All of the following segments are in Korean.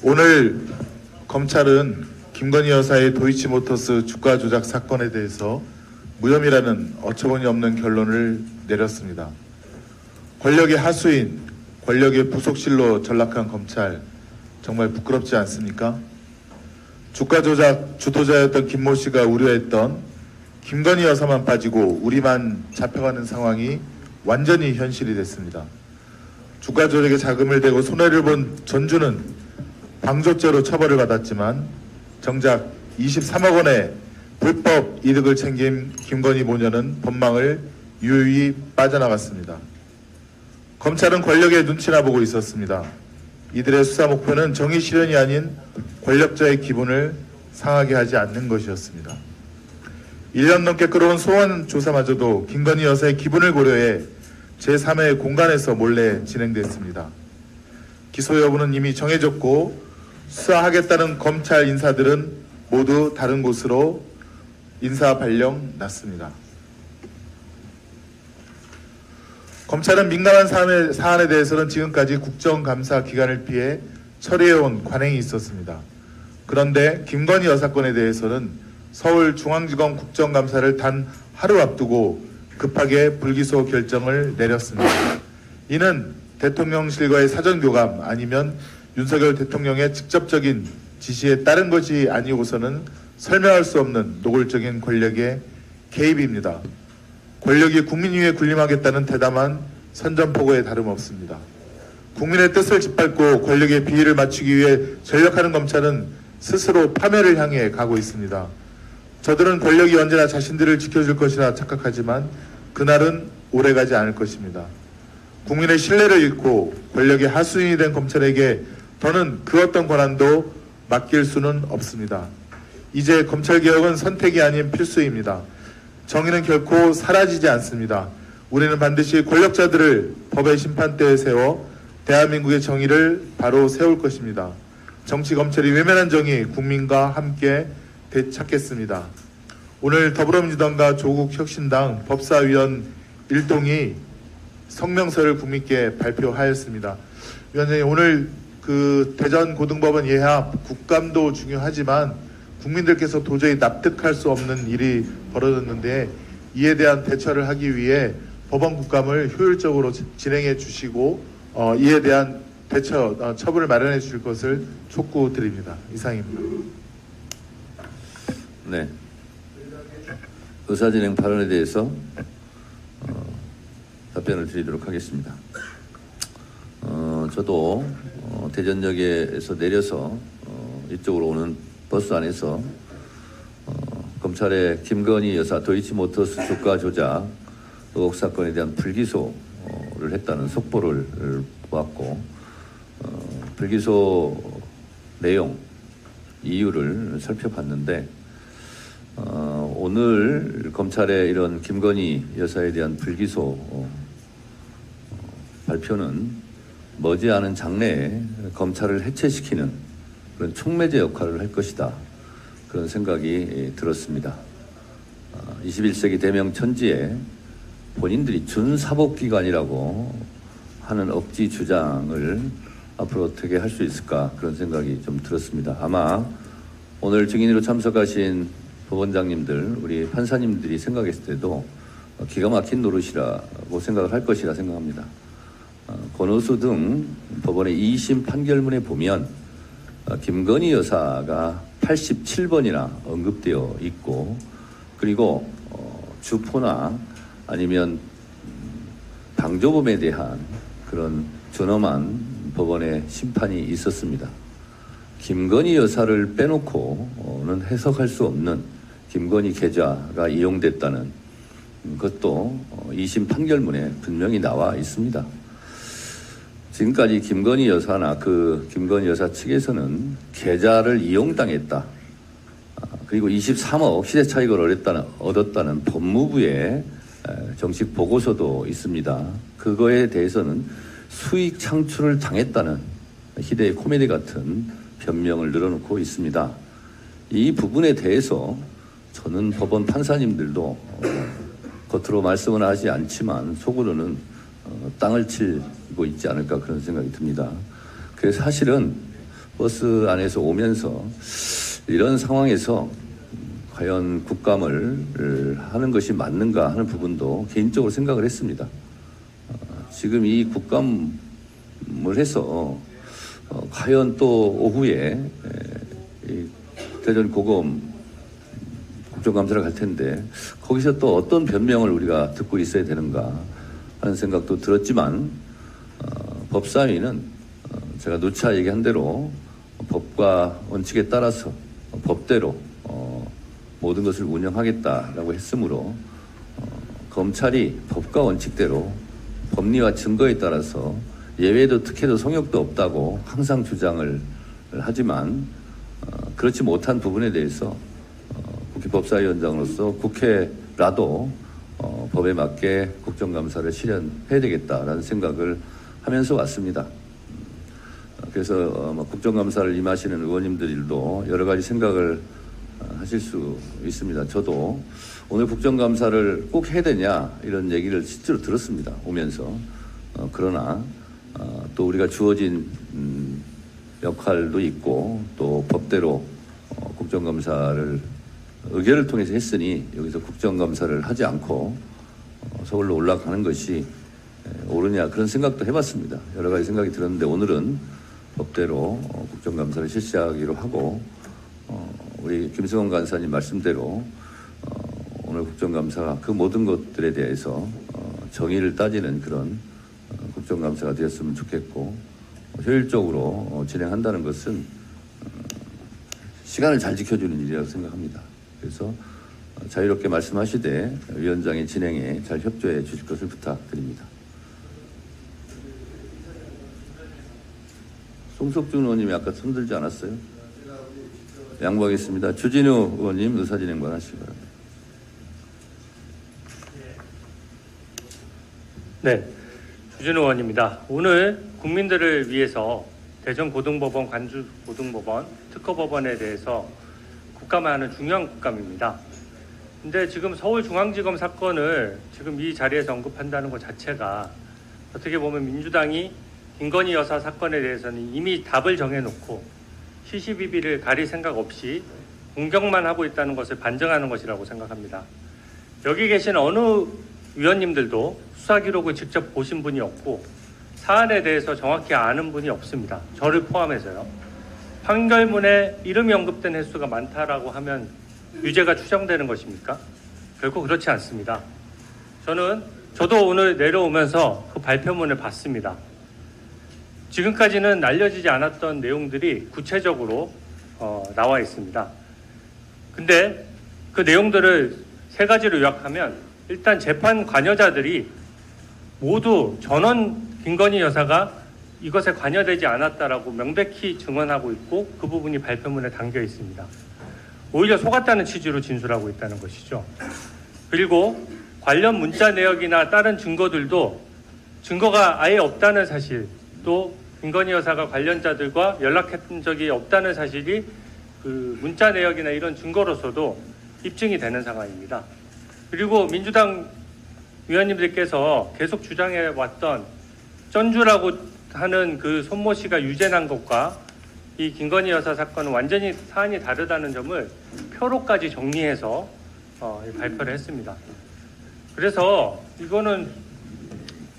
오늘 검찰은 김건희 여사의 도이치모터스 주가 조작 사건에 대해서 무혐의라는 어처구니 없는 결론을 내렸습니다. 권력의 하수인, 권력의 부속실로 전락한 검찰, 정말 부끄럽지 않습니까? 주가 조작 주도자였던 김모 씨가 우려했던 김건희 여사만 빠지고 우리만 잡혀가는 상황이 완전히 현실이 됐습니다. 주가 조작에 자금을 대고 손해를 본 전주는 방조죄로 처벌을 받았지만 정작 23억 원의 불법 이득을 챙긴 김건희 모녀는 법망을 유유히 빠져나갔습니다. 검찰은 권력의 눈치나 보고 있었습니다. 이들의 수사 목표는 정의 실현이 아닌 권력자의 기분을 상하게 하지 않는 것이었습니다. 1년 넘게 끌어온 소환 조사마저도 김건희 여사의 기분을 고려해 제3의 공간에서 몰래 진행됐습니다. 기소 여부는 이미 정해졌고 수사하겠다는 검찰 인사들은 모두 다른 곳으로 인사 발령 났습니다. 검찰은 민감한 사안에 대해서는 지금까지 국정감사 기간을 피해 처리해온 관행이 있었습니다. 그런데 김건희 여사건에 대해서는 서울중앙지검 국정감사를 단 하루 앞두고 급하게 불기소 결정을 내렸습니다. 이는 대통령실과의 사전교감 아니면 윤석열 대통령의 직접적인 지시에 따른 것이 아니고서는 설명할 수 없는 노골적인 권력의 개입입니다. 권력이 국민 위에 군림하겠다는 대담한 선전포고에 다름없습니다. 국민의 뜻을 짓밟고 권력의 비위를 맞추기 위해 전력하는 검찰은 스스로 파멸을 향해 가고 있습니다. 저들은 권력이 언제나 자신들을 지켜줄 것이라 착각하지만 그날은 오래가지 않을 것입니다. 국민의 신뢰를 잃고 권력의 하수인이 된 검찰에게 더는 그 어떤 권한도 맡길 수는 없습니다. 이제 검찰개혁은 선택이 아닌 필수입니다. 정의는 결코 사라지지 않습니다. 우리는 반드시 권력자들을 법의 심판대에 세워 대한민국의 정의를 바로 세울 것입니다. 정치 검찰이 외면한 정의 국민과 함께 되찾겠습니다. 오늘 더불어민주당과 조국혁신당 법사위원 일동이 성명서를 국민께 발표하였습니다. 위원장님, 오늘 대전고등법원 예합 국감도 중요하지만 국민들께서 도저히 납득할 수 없는 일이 벌어졌는데 이에 대한 대처를 하기 위해 법원 국감을 효율적으로 진행해 주시고 이에 대한 대처 처분을 마련해 주실 것을 촉구드립니다. 이상입니다. 네. 의사진행 발언에 대해서 답변을 드리도록 하겠습니다. 저도 대전역에서 내려서 이쪽으로 오는 버스 안에서 검찰의 김건희 여사 도이치모터스 주가 조작 의혹 사건에 대한 불기소를 했다는 속보를 보았고 불기소 내용 이유를 살펴봤는데 오늘 검찰의 이런 김건희 여사에 대한 불기소 발표는 머지않은 장래에 검찰을 해체시키는 그런 촉매제 역할을 할 것이다. 그런 생각이 들었습니다. 21세기 대명천지에 본인들이 준사법기관이라고 하는 억지 주장을 앞으로 어떻게 할 수 있을까 그런 생각이 좀 들었습니다. 아마 오늘 증인으로 참석하신 법원장님들, 우리 판사님들이 생각했을 때도 기가 막힌 노릇이라고 생각을 할 것이라 생각합니다. 권오수 등 법원의 2심 판결문에 보면 김건희 여사가 87번이나 언급되어 있고 그리고 주포나 아니면 방조범에 대한 그런 준엄한 법원의 심판이 있었습니다. 김건희 여사를 빼놓고는 해석할 수 없는 김건희 계좌가 이용됐다는 것도 2심 판결문에 분명히 나와 있습니다. 지금까지 김건희 여사나 김건희 여사 측에서는 계좌를 이용당했다. 그리고 23억 시세 차익을 얻었다는 법무부의 정식 보고서도 있습니다. 그거에 대해서는 수익 창출을 당했다는 희대의 코미디 같은 변명을 늘어놓고 있습니다. 이 부분에 대해서 저는 법원 판사님들도 겉으로 말씀은 하지 않지만 속으로는 땅을 치고 있지 않을까 그런 생각이 듭니다. 그래서 사실은 버스 안에서 오면서 이런 상황에서 과연 국감을 하는 것이 맞는가 하는 부분도 개인적으로 생각을 했습니다. 지금 이 국감을 해서 과연 또 오후에 이 대전 고검 국정감사를 갈 텐데 거기서 또 어떤 변명을 우리가 듣고 있어야 되는가 하는 생각도 들었지만 법사위는 제가 누차 얘기한 대로 법과 원칙에 따라서 법대로 모든 것을 운영하겠다라고 했으므로 검찰이 법과 원칙대로 법리와 증거에 따라서 예외도 특혜도 성역도 없다고 항상 주장을 하지만 그렇지 못한 부분에 대해서 국회 법사위원장으로서 국회라도 법에 맞게 국정감사를 실현해야 되겠다라는 생각을 하면서 왔습니다. 그래서 국정감사를 임하시는 의원님들도 여러 가지 생각을 하실 수 있습니다. 저도 오늘 국정감사를 꼭 해야 되냐 이런 얘기를 실제로 들었습니다. 오면서. 그러나 또 우리가 주어진 역할도 있고 또 법대로 국정감사를 의결을 통해서 했으니 여기서 국정감사를 하지 않고 서울로 올라가는 것이 옳으냐 그런 생각도 해봤습니다. 여러 가지 생각이 들었는데 오늘은 법대로 국정감사를 실시하기로 하고 우리 김승원 간사님 말씀대로 오늘 국정감사가 그 모든 것들에 대해서 정의를 따지는 그런 국정감사가 되었으면 좋겠고 효율적으로 진행한다는 것은 시간을 잘 지켜주는 일이라고 생각합니다. 그래서 자유롭게 말씀하시되 위원장의 진행에 잘 협조해 주실 것을 부탁드립니다. 송석준 의원님이 아까 손들지 않았어요? 양보하겠습니다. 주진우 의원님 의사진행관 하시기 바랍니다. 네, 주진우 의원입니다. 오늘 국민들을 위해서 대전고등법원, 관주고등법원, 특허법원에 대해서 국감하는 중요한 국감입니다. 근데 지금 서울중앙지검 사건을 지금 이 자리에서 언급한다는 것 자체가 어떻게 보면 민주당이 김건희 여사 사건에 대해서는 이미 답을 정해놓고 시시비비를 가릴 생각 없이 공격만 하고 있다는 것을 반증하는 것이라고 생각합니다. 여기 계신 어느 위원님들도 수사 기록을 직접 보신 분이 없고 사안에 대해서 정확히 아는 분이 없습니다. 저를 포함해서요. 판결문에 이름이 언급된 횟수가 많다라고 하면 유죄가 추정되는 것입니까? 결코 그렇지 않습니다. 저도 오늘 내려오면서 그 발표문을 봤습니다. 지금까지는 알려지지 않았던 내용들이 구체적으로 나와 있습니다. 근데 그 내용들을 세 가지로 요약하면 일단 재판 관여자들이 모두 전원 김건희 여사가 이것에 관여되지 않았다라고 명백히 증언하고 있고 그 부분이 발표문에 담겨 있습니다. 오히려 속았다는 취지로 진술하고 있다는 것이죠. 그리고 관련 문자 내역이나 다른 증거들도 증거가 아예 없다는 사실, 또 김건희 여사가 관련자들과 연락했던 적이 없다는 사실이 그 문자 내역이나 이런 증거로서도 입증이 되는 상황입니다. 그리고 민주당 위원님들께서 계속 주장해 왔던 전주라고 하는 그 손모 씨가 유죄난 것과 이 김건희 여사 사건은 완전히 사안이 다르다는 점을 표로까지 정리해서 발표를 했습니다. 그래서 이거는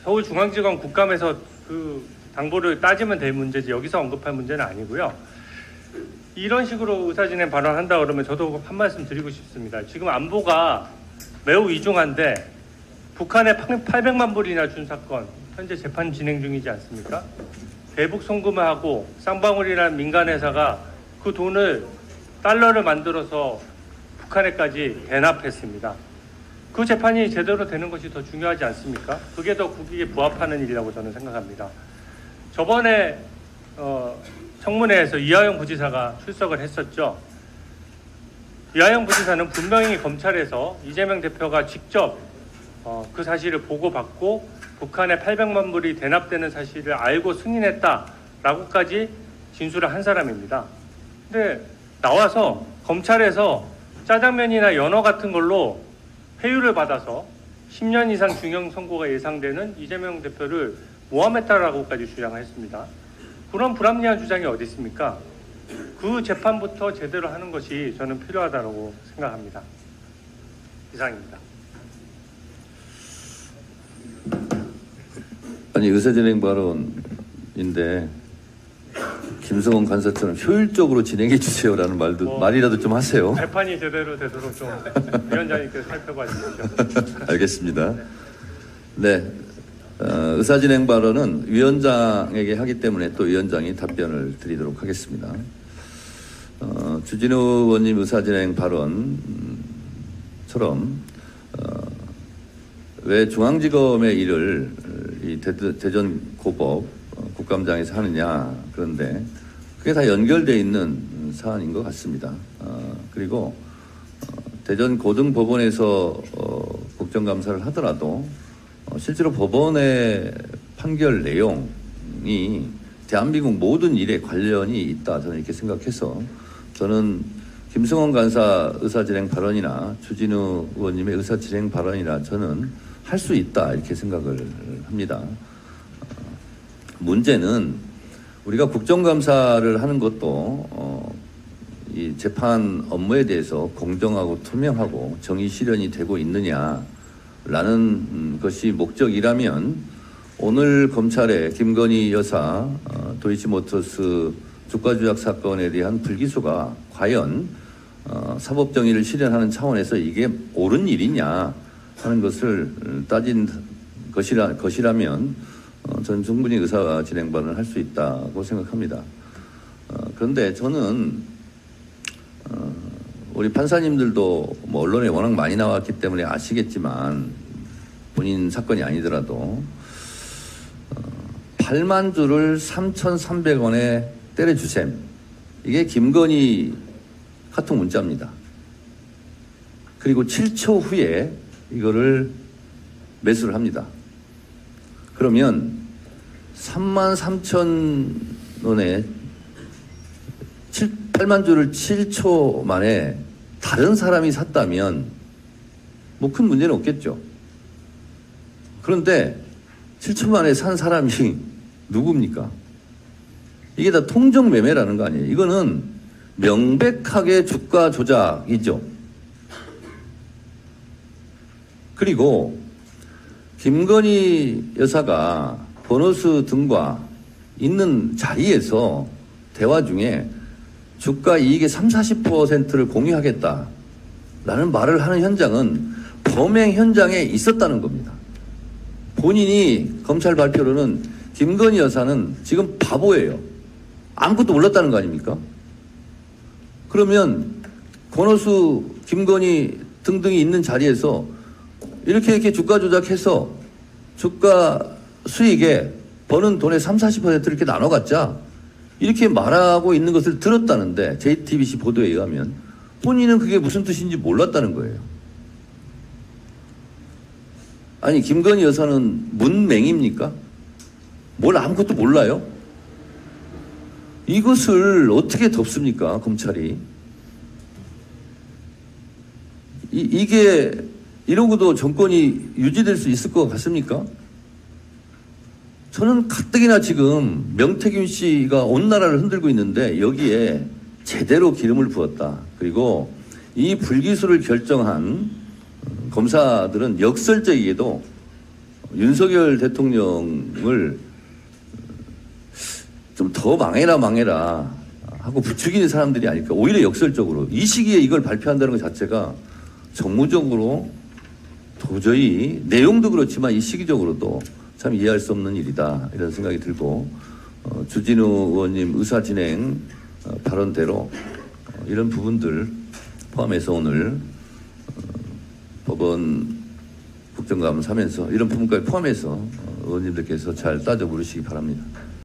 서울중앙지검 국감에서 그 당보를 따지면 될 문제지 여기서 언급할 문제는 아니고요. 이런 식으로 의사진행 발언한다 그러면 저도 한 말씀 드리고 싶습니다. 지금 안보가 매우 위중한데 북한에 800만 불이나 준 사건 현재 재판 진행 중이지 않습니까? 대북 송금을 하고 쌍방울이라는 민간 회사가 그 돈을 달러를 만들어서 북한에까지 대납했습니다. 그 재판이 제대로 되는 것이 더 중요하지 않습니까? 그게 더 국익에 부합하는 일이라고 저는 생각합니다. 저번에 청문회에서 이하영 부지사가 출석을 했었죠. 이하영 부지사는 분명히 검찰에서 이재명 대표가 직접 그 사실을 보고받고 북한에 800만 불이 대납되는 사실을 알고 승인했다라고까지 진술을 한 사람입니다. 근데 나와서 검찰에서 짜장면이나 연어 같은 걸로 회유를 받아서 10년 이상 중형 선고가 예상되는 이재명 대표를 모함했다라고까지 주장했습니다. 그런 불합리한 주장이 어디 있습니까? 그 재판부터 제대로 하는 것이 저는 필요하다고 생각합니다. 이상입니다. 아니, 의사진행 발언인데 김성원 간사처럼 효율적으로 진행해 주세요라는 말이라도 좀 하세요. 재판이 제대로 되도록 좀 위원장님께서 살펴봐 주십시오. 알겠습니다. 네, 의사진행 발언은 위원장에게 하기 때문에 또 위원장이 답변을 드리도록 하겠습니다. 주진우 의원님 의사진행 발언처럼 왜 중앙지검의 일을 이 대전 고법 국감장에서 하느냐, 그런데 그게 다 연결되어 있는 사안인 것 같습니다. 그리고 대전 고등법원에서 국정감사를 하더라도 실제로 법원의 판결 내용이 대한민국 모든 일에 관련이 있다, 저는 이렇게 생각해서 저는 김성원 간사 의사진행 발언이나 주진우 의원님의 의사진행 발언이나 저는 할 수 있다, 이렇게 생각을 합니다. 문제는 우리가 국정감사를 하는 것도 이 재판 업무에 대해서 공정하고 투명하고 정의 실현이 되고 있느냐라는 것이 목적이라면 오늘 검찰의 김건희 여사 도이치모터스 주가 조작 사건에 대한 불기소가 과연 사법 정의를 실현하는 차원에서 이게 옳은 일이냐 하는 것을 따진 것이라면 저는 충분히 의사 진행 발언을 할 수 있다고 생각합니다. 그런데 저는 우리 판사님들도 뭐 언론에 워낙 많이 나왔기 때문에 아시겠지만 본인 사건이 아니더라도 8만 주를 3,300원에 때려주셈, 이게 김건희 카톡 문자입니다. 그리고 7초 후에 이거를 매수를 합니다. 그러면 33,000원에 8만 주를 7초 만에 다른 사람이 샀다면 뭐 큰 문제는 없겠죠. 그런데 7초 만에 산 사람이 누굽니까? 이게 다 통정 매매라는 거 아니에요. 이거는 명백하게 주가 조작이죠. 그리고 김건희 여사가 보너스 등과 있는 자리에서 대화 중에 주가 이익의 30-40%를 공유하겠다라는 말을 하는 현장은 범행 현장에 있었다는 겁니다. 본인이 검찰 발표로는 김건희 여사는 지금 바보예요. 아무것도 몰랐다는 거 아닙니까? 그러면 권오수, 김건희 등등이 있는 자리에서 이렇게 주가 조작해서 주가 수익에 버는 돈의 30-40% 이렇게 나눠 갖자, 이렇게 말하고 있는 것을 들었다는데 JTBC 보도에 의하면 본인은 그게 무슨 뜻인지 몰랐다는 거예요. 아니, 김건희 여사는 문맹입니까? 뭘 아무것도 몰라요? 이것을 어떻게 덮습니까, 검찰이? 이게 이러고도 정권이 유지될 수 있을 것 같습니까? 저는 가뜩이나 지금 명태균 씨가 온 나라를 흔들고 있는데 여기에 제대로 기름을 부었다. 그리고 이 불기소를 결정한 검사들은 역설적이게도 윤석열 대통령을 좀 더 망해라 하고 부추기는 사람들이 아닐까. 오히려 역설적으로 이 시기에 이걸 발표한다는 것 자체가 정무적으로 도저히, 내용도 그렇지만 이 시기적으로도 참 이해할 수 없는 일이다, 이런 생각이 들고, 주진우 의원님 의사진행 발언대로 이런 부분들 포함해서 오늘 법원 국정감사하면서 이런 부분까지 포함해서 의원님들께서 잘 따져 물으시기 바랍니다.